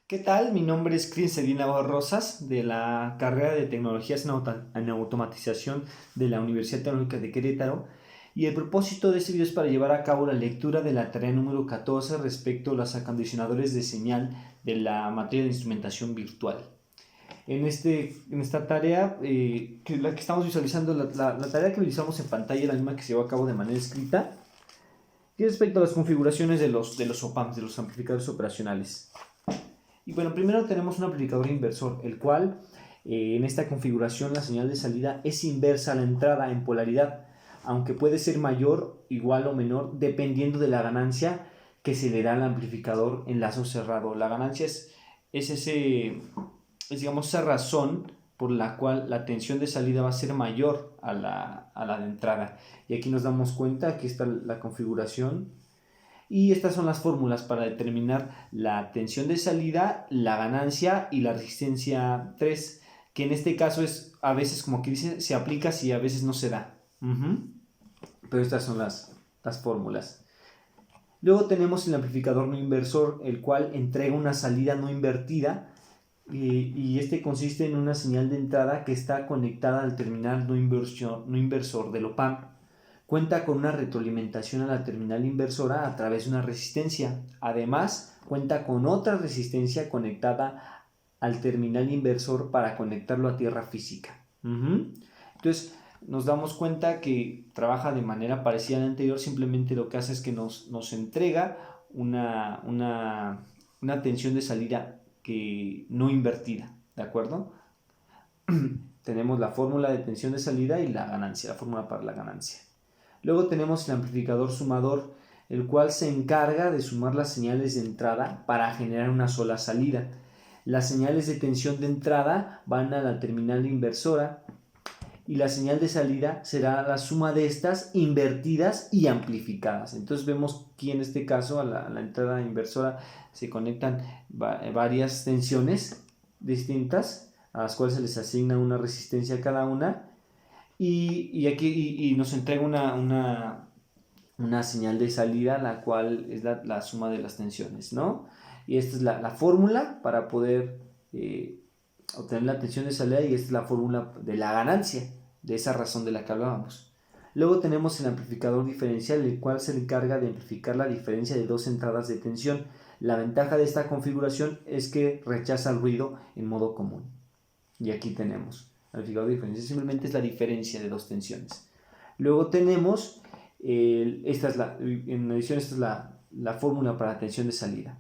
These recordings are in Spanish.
¿Qué tal? Mi nombre es Cris Navarro Rosas de la carrera de Tecnologías en Automatización de la Universidad Tecnológica de Querétaro y el propósito de este video es para llevar a cabo la lectura de la tarea número 14 respecto a los acondicionadores de señal de la materia de instrumentación virtual. En esta tarea, la que estamos visualizando, la tarea que visualizamos en pantalla es la misma que se llevó a cabo de manera escrita y respecto a las configuraciones de los OPAMs, de los amplificadores operacionales. Y bueno, primero tenemos un amplificador inversor, el cual en esta configuración la señal de salida es inversa a la entrada en polaridad, aunque puede ser mayor, igual o menor, dependiendo de la ganancia que se le da al amplificador en lazo cerrado. La ganancia digamos, esa razón por la cual la tensión de salida va a ser mayor a la de entrada. Y aquí nos damos cuenta, aquí está la configuración. Y estas son las fórmulas para determinar la tensión de salida, la ganancia y la resistencia 3, que en este caso es a veces, como que dice, se aplica si a veces no se da. Pero estas son las fórmulas. Luego tenemos el amplificador no inversor, el cual entrega una salida no invertida y este consiste en una señal de entrada que está conectada al terminal no inversor del OPAMP. Cuenta con una retroalimentación a la terminal inversora a través de una resistencia. Además, cuenta con otra resistencia conectada al terminal inversor para conectarlo a tierra física. Entonces, nos damos cuenta que trabaja de manera parecida a la anterior, simplemente lo que hace es que nos entrega una tensión de salida no invertida, ¿de acuerdo? Tenemos la fórmula de tensión de salida y la ganancia, la fórmula para la ganancia. Luego tenemos el amplificador sumador, el cual se encarga de sumar las señales de entrada para generar una sola salida. Las señales de tensión de entrada van a la terminal inversora y la señal de salida será la suma de estas invertidas y amplificadas. Entonces vemos que en este caso a la entrada inversora se conectan varias tensiones distintas a las cuales se les asigna una resistencia a cada una. Y aquí nos entrega una señal de salida, la cual es la suma de las tensiones, ¿no? Y esta es la fórmula para poder obtener la tensión de salida, y esta es la fórmula de la ganancia, de esa razón de la que hablábamos. Luego tenemos el amplificador diferencial, el cual se encarga de amplificar la diferencia de dos entradas de tensión. La ventaja de esta configuración es que rechaza el ruido en modo común. Y aquí tenemos amplificador diferencial, simplemente es la diferencia de dos tensiones. Luego tenemos, en adición, esta es la fórmula para la tensión de salida.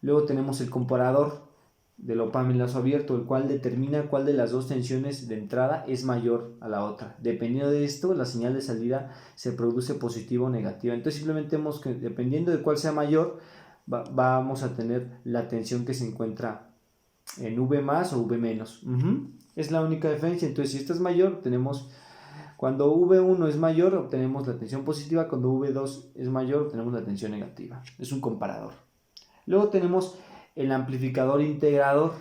Luego tenemos el comparador del OPAMP en lazo abierto, el cual determina cuál de las dos tensiones de entrada es mayor a la otra. Dependiendo de esto, la señal de salida se produce positiva o negativa. Entonces simplemente vemos que dependiendo de cuál sea mayor, vamos a tener la tensión que se encuentra en V más o V menos. Es la única diferencia. Entonces, si esta es mayor, cuando V1 es mayor, obtenemos la tensión positiva. Cuando V2 es mayor, obtenemos la tensión negativa. Es un comparador. Luego tenemos el amplificador integrador,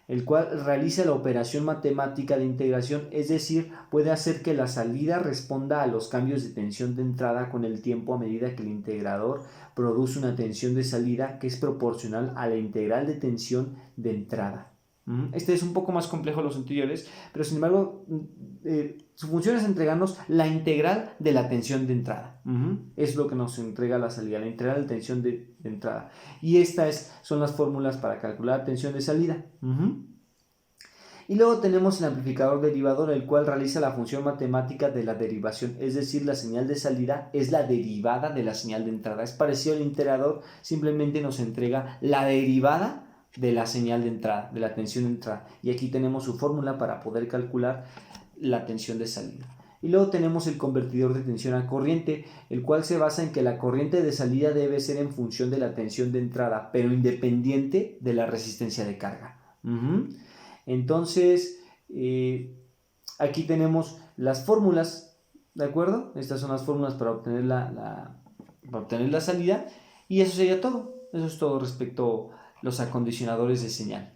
el cual realiza la operación matemática de integración, es decir, puede hacer que la salida responda a los cambios de tensión de entrada con el tiempo a medida que el integrador produce una tensión de salida que es proporcional a la integral de tensión de entrada. Este es un poco más complejo de los anteriores, pero sin embargo su función es entregarnos la integral de la tensión de entrada. Es lo que nos entrega la salida, la integral de tensión de entrada. Y estas son las fórmulas para calcular la tensión de salida. Y luego tenemos el amplificador derivador, el cual realiza la función matemática de la derivación, es decir, la señal de salida es la derivada de la señal de entrada. Es parecido al integrador, simplemente nos entrega la derivada de la señal de entrada, de la tensión de entrada. Y aquí tenemos su fórmula para poder calcular la tensión de salida. Y luego tenemos el convertidor de tensión a corriente, el cual se basa en que la corriente de salida debe ser en función de la tensión de entrada, pero independiente de la resistencia de carga. Entonces, aquí tenemos las fórmulas, ¿de acuerdo? Estas son las fórmulas para obtener la salida. Y eso sería todo. Eso es todo respecto a los acondicionadores de señal.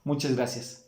Muchas gracias.